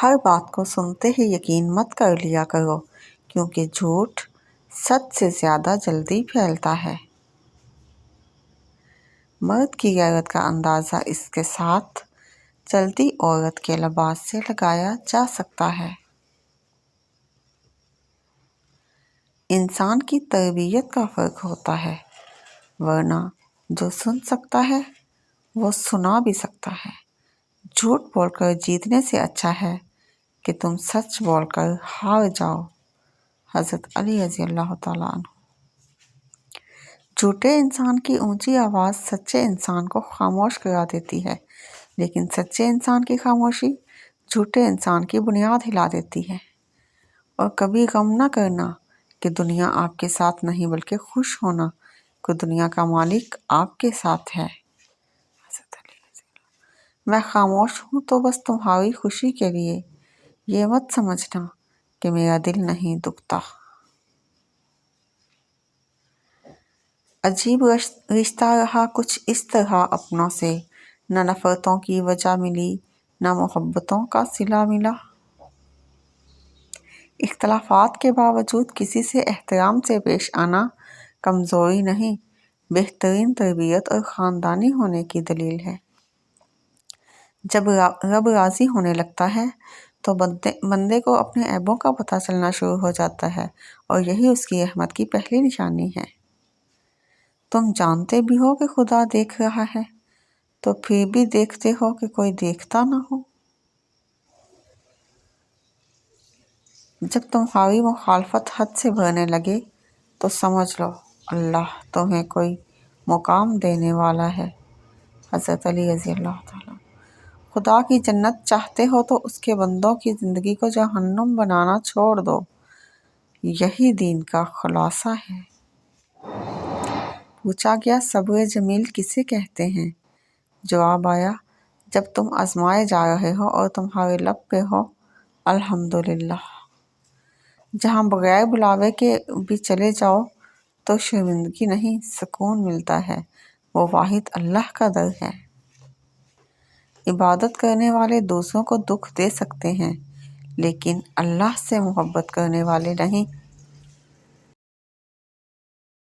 ہر بات کو سنتے ہی یقین مت کر لیا کرو، کیونکہ جھوٹ سچ سے زیادہ جلدی پھیلتا ہے۔ مرد کی غیرت کا اندازہ اس کے ساتھ چلتی عورت کے لباس سے لگایا جا سکتا ہے۔ انسان کی تربیت کا فرق ہوتا ہے، ورنہ جو سن سکتا ہے وہ سنا بھی سکتا ہے۔ جھوٹ بول کر جیتنے سے اچھا ہے کہ تم سچ بول کر ہار جاؤ۔ حضرت علی رضی اللہ تعالیٰ عنہ۔ جھوٹے انسان کی اونچی آواز سچے انسان کو خاموش کرا دیتی ہے، لیکن سچے انسان کی خاموشی جھوٹے انسان کی بنیاد ہلا دیتی ہے۔ اور کبھی غم نہ کرنا کہ دنیا آپ کے ساتھ نہیں، بلکہ خوش ہونا کہ دنیا کا مالک آپ کے ساتھ ہے۔ میں خاموش ہوں تو بس تمہاری خوشی کے لیے، یہ مت سمجھنا کہ میرا دل نہیں دکھتا۔ عجیب رشتہ رہا کچھ اس طرح اپنوں سے، نہ نفرتوں کی وجہ ملی نہ محبتوں کا صلہ ملا۔ اختلافات کے باوجود کسی سے احترام سے پیش آنا کمزوری نہیں، بہترین تربیت اور خاندانی ہونے کی دلیل ہے۔ جب رب راضی ہونے لگتا ہے تو بندے کو اپنے عیبوں کا پتہ چلنا شروع ہو جاتا ہے، اور یہی اس کی رحمت کی پہلی نشانی ہے۔ تم جانتے بھی ہو کہ خدا دیکھ رہا ہے، تو پھر بھی دیکھتے ہو کہ کوئی دیکھتا نہ ہو۔ جب تمہاری مخالفت حد سے بڑھنے لگے تو سمجھ لو اللہ تمہیں کوئی مقام دینے والا ہے۔ حضرت علی رضی اللہ تعالیٰ۔ خدا کی جنت چاہتے ہو تو اس کے بندوں کی زندگی کو جہنم بنانا چھوڑ دو، یہی دین کا خلاصہ ہے۔ پوچھا گیا صبر جمیل کسے کہتے ہیں؟ جواب آیا، جب تم آزمائے جا رہے ہو اور تمہارے لب پہ ہو الحمدللہ۔ جہاں بغیر بلاوے کے بھی چلے جاؤ تو شرمندگی نہیں، سکون ملتا ہے، وہ واحد اللہ کا در ہے۔ عبادت کرنے والے دوسروں کو دکھ دے سکتے ہیں، لیکن اللہ سے محبت کرنے والے نہیں۔